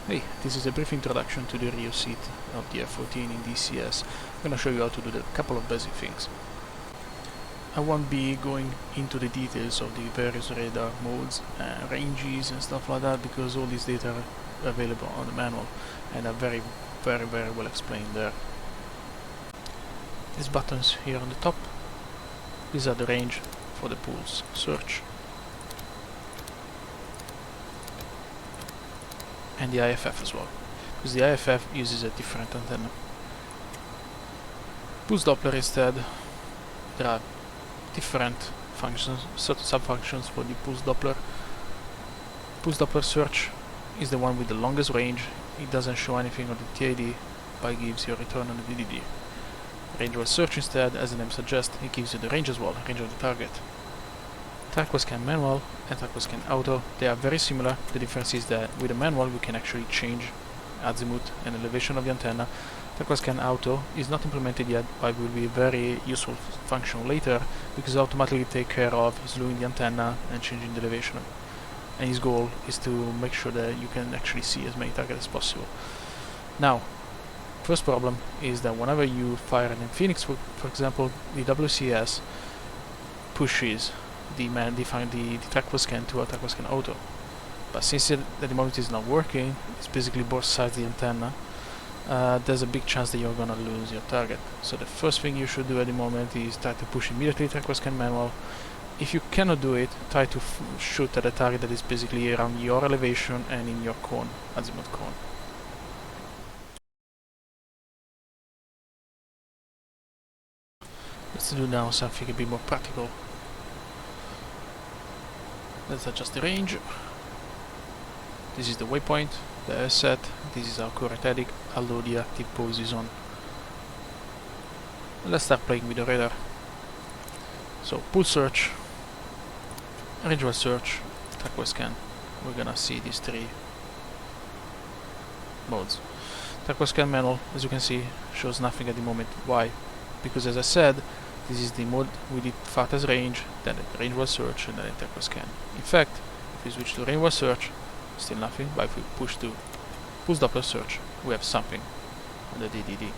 Hey, this is a brief introduction to the RIO seat of the F-14 in DCS. I'm gonna show you how to do a couple of basic things. I won't be going into the details of the various radar modes, ranges and stuff like that, because all these data are available on the manual and are very well explained there. These buttons here on the top, these are the range for the pulse search, and the IFF as well, because the IFF uses a different antenna. Pulse Doppler instead, there are different functions, sub-functions for the Pulse Doppler. Pulse Doppler search is the one with the longest range. It doesn't show anything on the TID, but it gives you a return on the DDD. Range-wise search instead, as the name suggests, it gives you the range as well, range of the target. TWS manual and TWS auto, they are very similar. The difference is that with the manual we can actually change azimuth and elevation of the antenna. TWS auto is not implemented yet, but will be a very useful function later, because it automatically take care of slowing the antenna and changing the elevation. And his goal is to make sure that you can actually see as many targets as possible. Now, first problem is that whenever you fire an Phoenix, for example, the WCS pushes the TWS to a TWS auto. But since at the moment it's not working, it's basically both sides of the antenna, there's a big chance that you're gonna lose your target. So the first thing you should do at the moment is try to push immediately TWS manual. If you cannot do it, try to shoot at a target that is basically around your elevation and in your cone, azimuth cone. Let's do now something a bit more practical. Let's adjust the range. This is the waypoint, the S set, this is our current heading, although the active pose is on. Let's start playing with the radar. So, pulse search, range-wise search, TWS scan. We're gonna see these three modes. TWS scan manual, as you can see, shows nothing at the moment. Why? Because as I said, this is the mode with the farthest range, then the range-wise search, and then the TWS scan. In fact, if we switch to range-wise search, still nothing, but if we push to Pulse Doppler search, we have something on the DDD.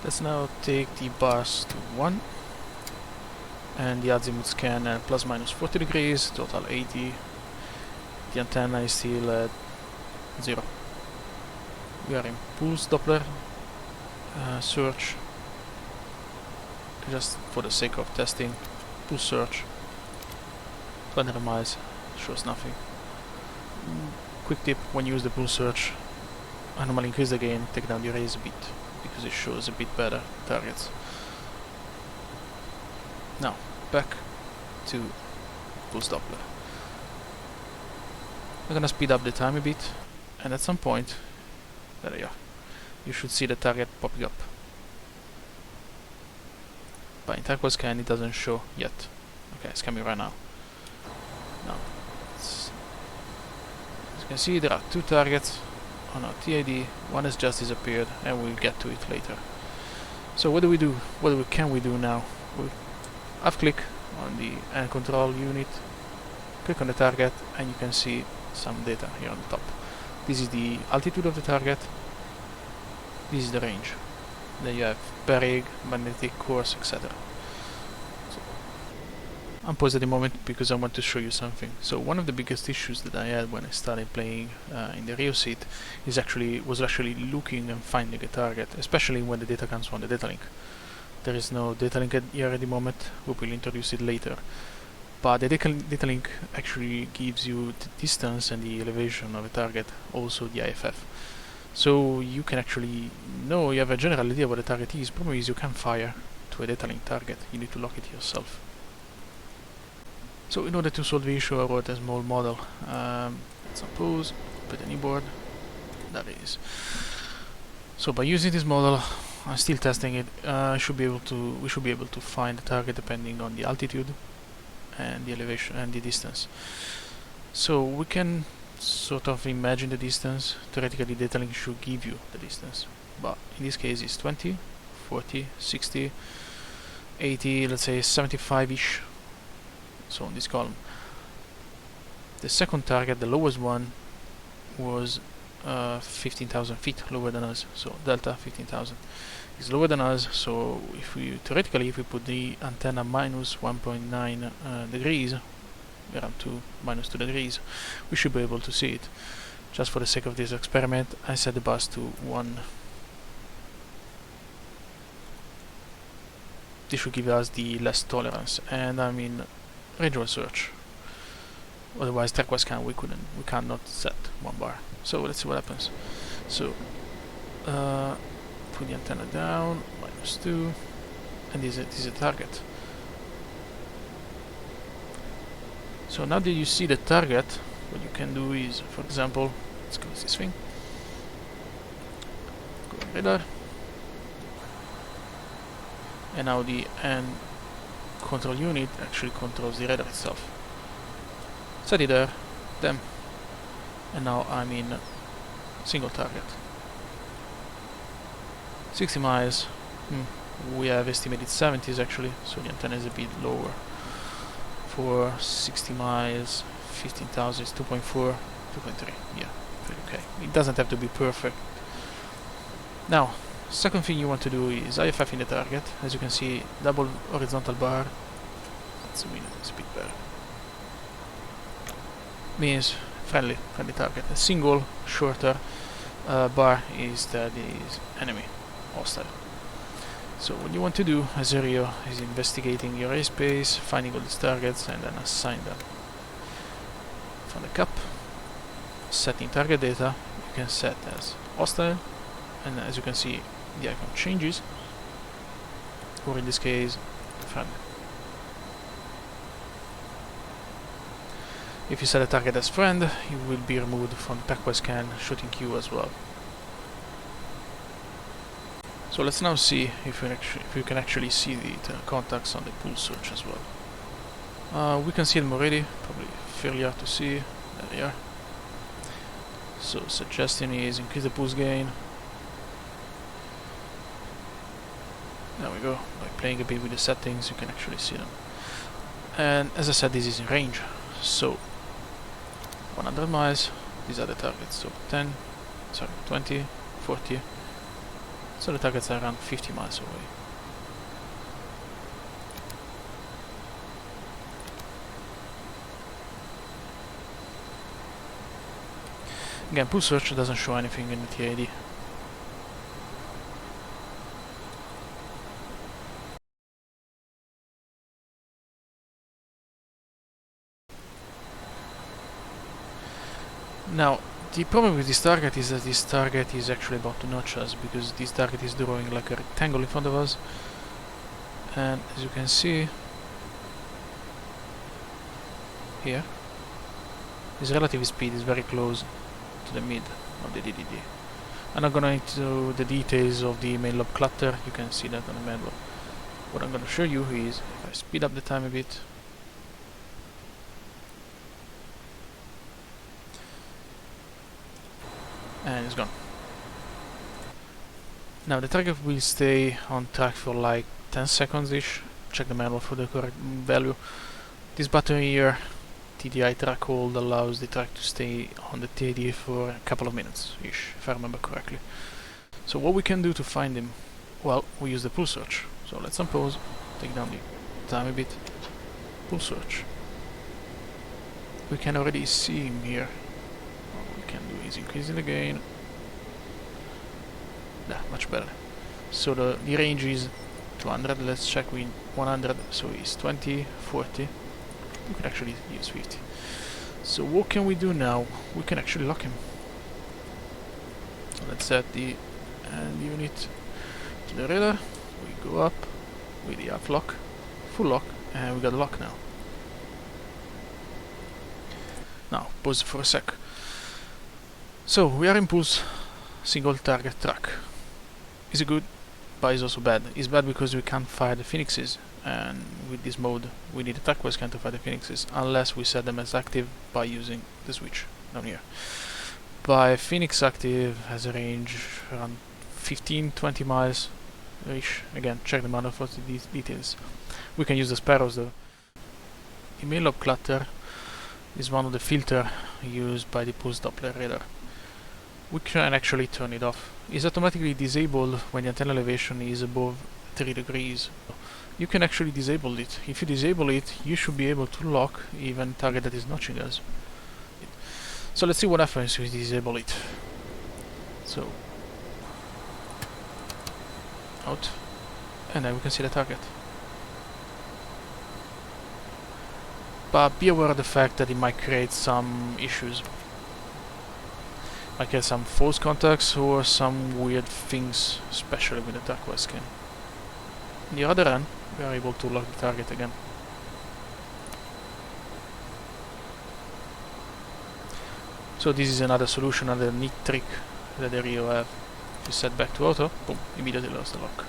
Let's now take the bars to 1 and the azimuth scan at plus minus 40 degrees, total 80. The antenna is still at 0. We are in Pulse Doppler search, just for the sake of testing. Pulse search, 200 miles, shows nothing. Quick tip: when you use the pulse search, I normally increase the gain, take down the arrays a bit, because it shows a bit better targets. Now, back to Pulse Doppler. I'm gonna speed up the time a bit, and at some point, there you are, you should see the target popping up. But in TWS scan it doesn't show yet. Okay, it's coming right now. Now, as you can see, there are two targets on our TID. One has just disappeared, and we'll get to it later. So what do we do? What can we do now? We click on the end control unit, click on the target, and you can see some data here on the top. This is the altitude of the target. This is the range. Then you have perig, magnetic course, etc. I'm paused at the moment because I want to show you something. So one of the biggest issues that I had when I started playing in the RIO seat was actually looking and finding a target, especially when the data comes from the Datalink. There is no Datalink here at the moment. We will introduce it later. But the Datalink actually gives you the distance and the elevation of a target, also the IFF. So you can actually know, you have a general idea what the target is. Problem is you can't fire to a Datalink target, you need to lock it yourself. So in order to solve the issue, I wrote a small model. Let's pause, put a keyboard, that is. So by using this model, I'm still testing it, we should be able to find the target depending on the altitude and the elevation and the distance. So we can sort of imagine the distance. Theoretically, Datalink should give you the distance, but in this case it's 20, 40, 60, 80, let's say 75-ish. So on this column, The second target, the lowest one, was 15,000 feet lower than us, so delta 15,000 is lower than us. So if we theoretically, if we put the antenna minus 1.9 degrees, around -2 degrees, we should be able to see it. Just for the sake of this experiment, I set the bus to 1. This should give us the less tolerance, and I mean range search. Otherwise, TWS scan we cannot set 1 bar. So let's see what happens. So put the antenna down, -2, and this is a target. So now that you see the target, what you can do is, for example, let's close this thing. Go on radar. And now the end control unit actually controls the radar itself. Set it there, them. And now I'm in single target. 60 miles. We have estimated 70s actually, so the antenna is a bit lower. For 60 miles, 15,000 is 2.4, 2.3. Yeah, pretty okay. It doesn't have to be perfect. Now, second thing you want to do is IFF in the target. As you can see, double horizontal bar. Let's zoom in, it's a bit better. Means friendly target. A single shorter bar is that is enemy, hostile. So what you want to do as a RIO is investigating your airspace, finding all these targets, and then assign them. From the cap, setting target data, you can set as hostile, and as you can see, the icon changes, or in this case, friendly. If you set a target as friend, you will be removed from the TWS scan shooting queue as well. So let's now see if you can actually see the contacts on the pulse search as well. We can see them already, probably fairly hard to see. There they are. So suggestion is increase the pulse gain. There we go. By playing a bit with the settings, you can actually see them. And as I said, this is in range. So 100 miles, these are the targets. So 20, 40. So the targets are around 50 miles away. Again, pulse search doesn't show anything in the TAD. Now, the problem with this target is that this target is actually about to notch us, because this target is drawing like a rectangle in front of us, and as you can see here, his relative speed is very close to the mid of the DDD. I'm not going into the details of the main lobe clutter, you can see that on the main lobe. What I'm going to show you is, if I speed up the time a bit, and it's gone. Now the target will stay on track for like 10 seconds-ish. Check the manual for the correct value. This button here, TDI track hold, allows the track to stay on the TD for a couple of minutes-ish, if I remember correctly. So what we can do to find him? Well, we use the pulse search. So let's unpause, take down the time a bit, pulse search. We can already see him here. Can do is increasing the gain. Yeah, much better. So the range is 200. Let's check with 100. So it's 20, 40. We could actually use 50. So what can we do now? We can actually lock him. So let's set the end unit to the radar. We go up with the half lock, full lock, and we got a lock now. Now pause for a sec. So we are in pulse, single target track. Is it good? But it's also bad. It's bad because we can't fire the phoenixes, and with this mode we need a TWS scan to fire the phoenixes, unless we set them as active by using the switch down here. By phoenix active has a range around 15-20 miles ish. Again, check the manual for these details. We can use the sparrows though. The main lobe clutter is one of the filter used by the pulse Doppler radar. We can actually turn it off. It's automatically disabled when the antenna elevation is above 3 degrees. You can actually disable it. If you disable it, you should be able to lock even target that is notching us. So let's see what happens if we disable it. So out, and then we can see the target. But be aware of the fact that it might create some issues. Might get some false contacts or some weird things, especially with the turquoise scan. On the other hand, we are able to lock the target again. So this is another solution, another neat trick that the RIO have. If you set back to auto, boom, immediately lost the lock.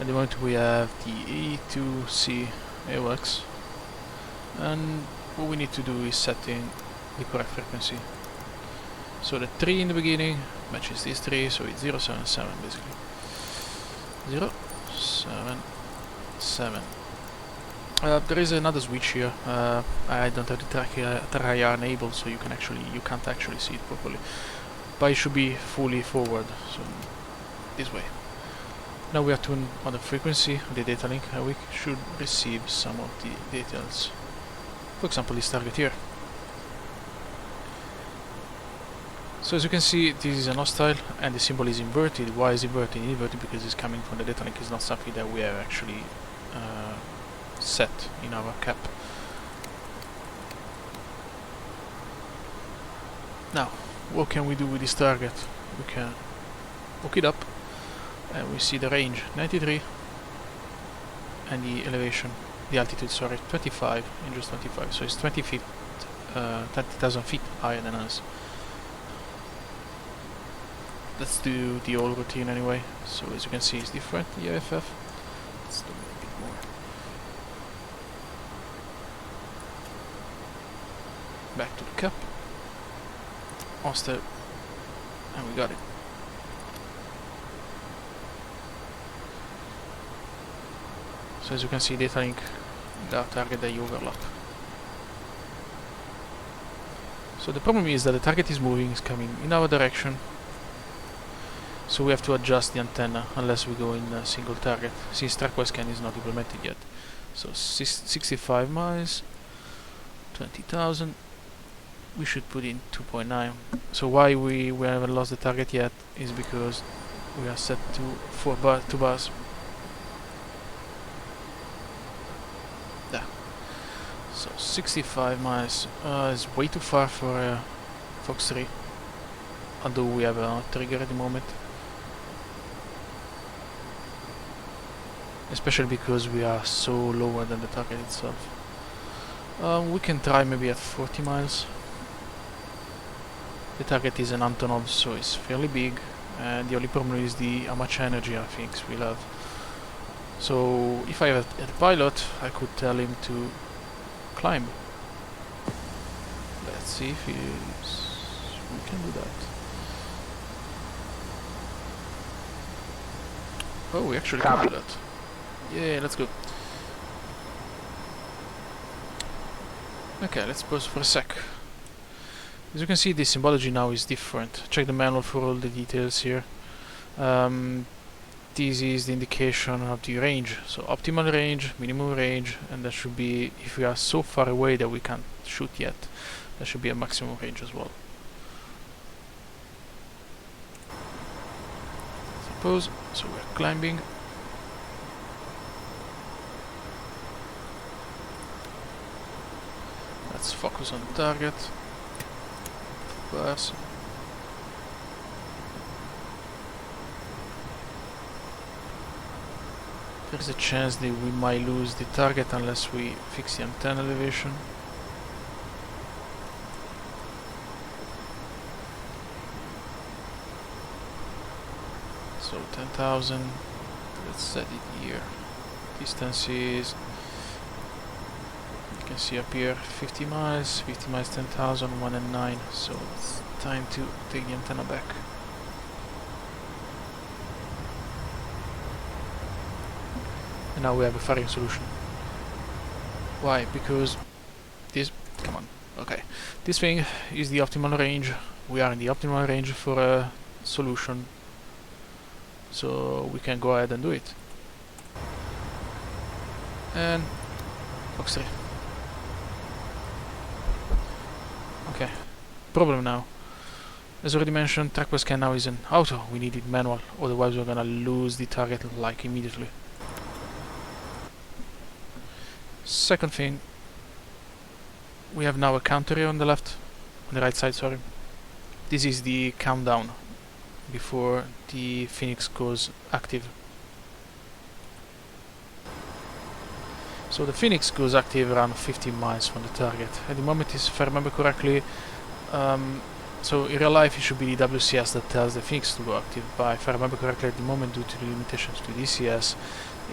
At the moment we have the E2C AOX, and what we need to do is setting the correct frequency. So the 3 in the beginning matches these 3, so it's 077 basically. 077. There is another switch here. I don't have the TRIR enabled, so you can't actually see it properly. But it should be fully forward, so this way. Now we are tuned on the frequency of the data link, and we should receive some of the details. For example, this target here. So as you can see, this is an hostile, and the symbol is inverted. Why is it inverted? Inverted because it's coming from the data link. It's not something that we have actually set in our cap. Now, what can we do with this target? We can hook it up, and we see the range 93, and the elevation, the altitude, sorry, 25, inches 25. So it's 20 feet, 20,000 feet higher than us. Let's do the old routine anyway. So as you can see, it's different, the AFF. Let's do a bit more. Back to the cap. On step, and we got it. So as you can see, Datalink, the target that you overlap. So the problem is that the target is moving, is coming in our direction. So we have to adjust the antenna unless we go in a single target, since turquoise scan is not implemented yet. So 65 miles, 20,000. We should put in 2.9. So why we haven't lost the target yet is because we are set to 2 bars. There. So 65 miles is way too far for Fox 3, although we have a trigger at the moment. Especially because we are so lower than the target itself. We can try maybe at 40 miles. The target is an Antonov, so it's fairly big, and the only problem is how much energy I think we'll have. So if I had a pilot, I could tell him to climb. Let's see if we can do that. Oh, we actually can do that. Yeah, let's go. Okay, let's pause for a sec. As you can see, the symbology now is different. Check the manual for all the details here. This is the indication of the range. So optimal range, minimum range, and that should be, if we are so far away that we can't shoot yet, there should be a maximum range as well. Suppose, so we're climbing. Let's focus on the target. Bars. There's a chance that we might lose the target unless we fix the antenna elevation. So 10,000. Let's set it here. Distance is, you can see up here, 50 miles, 10,000, 1 and 9. So it's time to take the antenna back. And now we have a firing solution. Why? Because this... come on. Okay. This thing is the optimal range. We are in the optimal range for a solution. So we can go ahead and do it. And... Fox 3. Okay. Problem now. As already mentioned, TWS scan now is an auto. We need it manual, otherwise we're gonna lose the target like immediately. Second thing, we have now a counter on the left, on the right side, sorry. This is the countdown before the Phoenix goes active. So the Phoenix goes active around 50 miles from the target. At the moment, if I remember correctly, so in real life it should be the WCS that tells the Phoenix to go active, but if I remember correctly, at the moment, due to the limitations to DCS,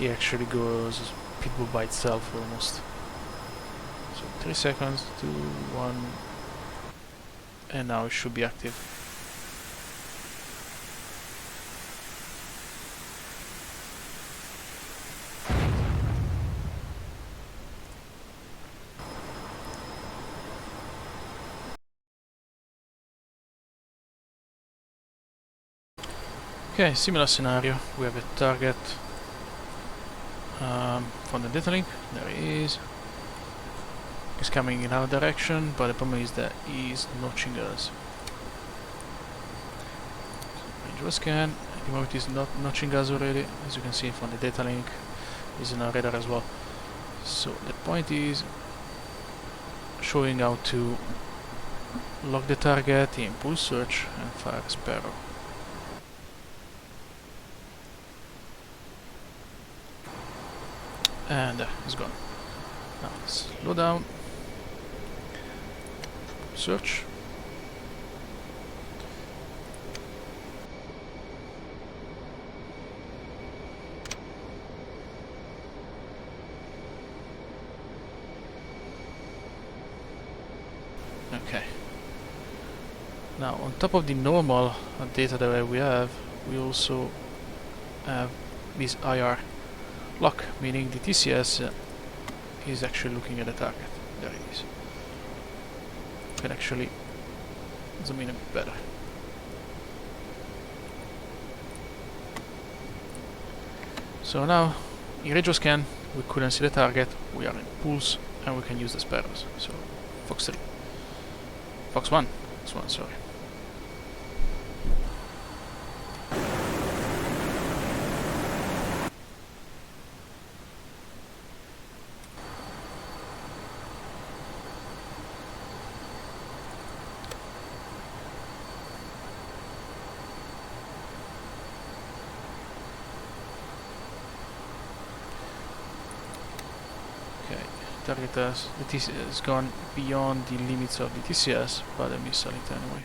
it actually goes pitbull by itself almost. So 3 seconds, 2, 1, and now it should be active. Okay, similar scenario. We have a target from the Datalink. There he is. He's coming in our direction, but the problem is that he's notching us. Range was scan. At the moment he's not notching us already. As you can see from the Datalink, he's in our radar as well. So the point is showing how to lock the target, impulse search, and fire a Sparrow. And there, it's gone. Now slow down. Search. Okay. Now on top of the normal data that we have, we also have this IR lock, meaning the TCS is actually looking at the target. There it is. You can actually zoom in a bit better. So now, in radio scan, we couldn't see the target, we are in pulse, and we can use the Sparrows. So, Fox 3. Fox 1. Fox 1, sorry. Target has gone beyond the limits of the TCS, but I missed it anyway.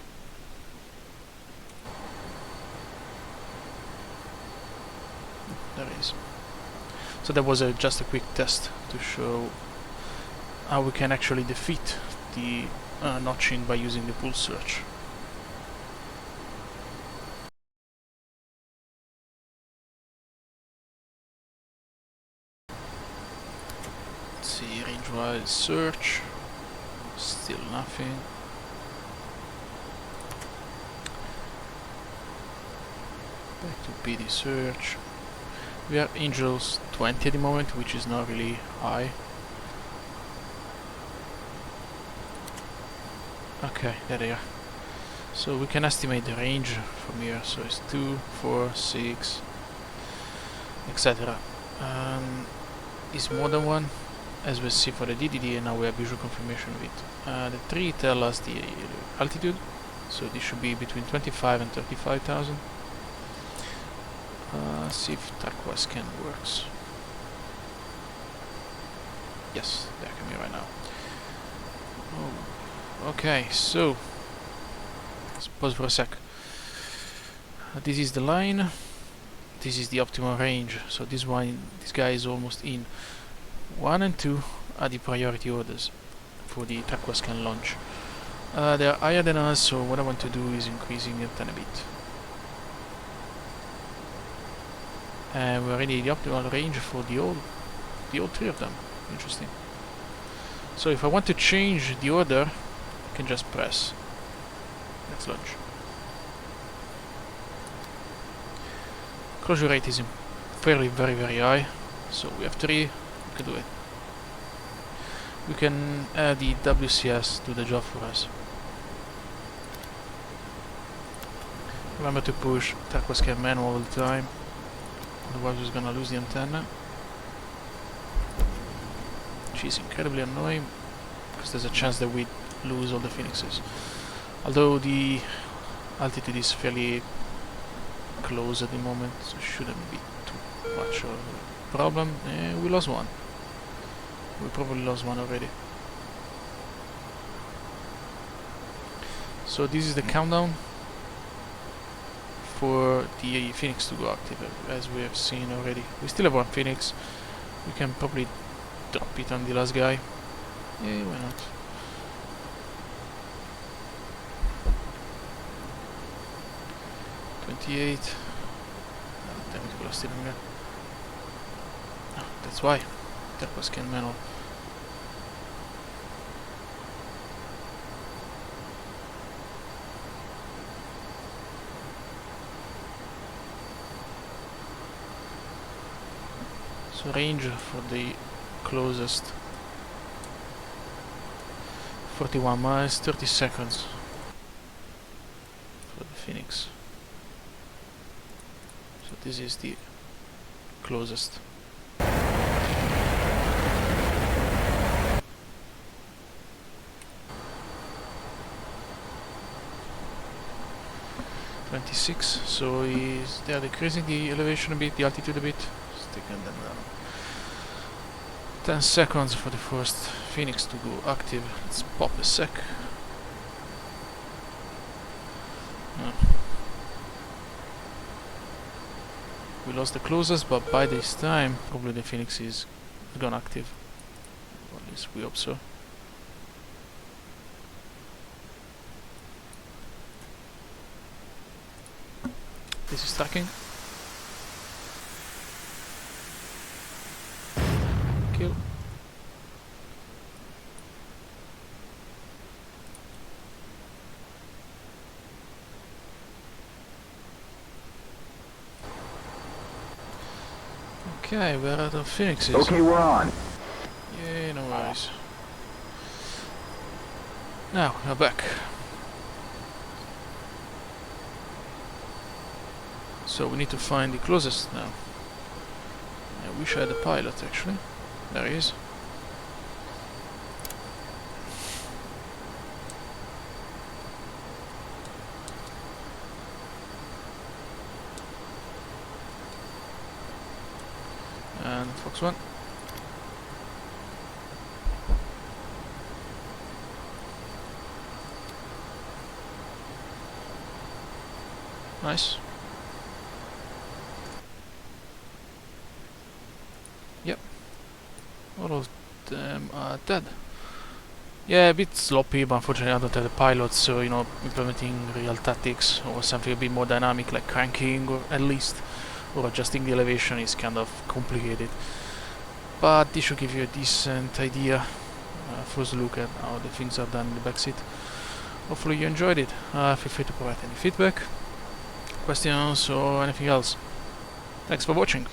There it is. So that was just a quick test to show how we can actually defeat the notching by using the pulse search. Range-wise search, still nothing. Back to PD search. We are Angels 20 at the moment, which is not really high. Okay, there they are. So we can estimate the range from here. So it's 2, 4, 6, etc. Is more than one. As we see for the DDD, and now we have visual confirmation of it. The 3 tell us the altitude, so this should be between 25 and 35,000. See if TWS scan works. Yes, they're coming right now. Oh, okay, so let's pause for a sec. This is the line. This is the optimal range. So this guy is almost in. 1 and 2 are the priority orders for the TWS scan launch. They are higher than us, so what I want to do is increasing it a bit. and we're already in the optimal range for the all three of them. Interesting. So if I want to change the order, I can just press. Let's launch. Closure rate is very high, so we have 3. We can do it. We can add the WCS to the job for us. Remember to push turquoise can manual all the time, otherwise we're gonna lose the antenna. Which is incredibly annoying, because there's a chance that we lose all the phoenixes. Although the altitude is fairly close at the moment, so it shouldn't be too much of a problem. We lost one. We probably lost one already. So this is the countdown for the Phoenix to go active, as we have seen already. We still have one Phoenix. We can probably drop it on the last guy. Yeah, why not? Damn it, we lost it again. Oh, that's why. That was can manual. So range for the closest 41 miles, 30 seconds for the Phoenix. So this is the closest. So they are decreasing the elevation a bit, the altitude a bit. Taking them down. 10 seconds for the first Phoenix to go active. Let's pop a sec. We lost the closest, but by this time probably the Phoenix is gone active. Or at least we hope so. This is tracking. Kill. Okay, we're out of Phoenixes. Okay, we're on. Yeah, no worries. Now, we're back. So we need to find the closest now. I wish I had a pilot actually. There he is. And Fox 1. Nice. Yep. All of them are dead. Yeah, a bit sloppy, but unfortunately I don't have the pilot, so, you know, implementing real tactics or something a bit more dynamic like cranking or at least, or adjusting the elevation is kind of complicated. But this should give you a decent idea, first look at how the things are done in the backseat. Hopefully you enjoyed it. Feel free to provide any feedback, questions or anything else. Thanks for watching.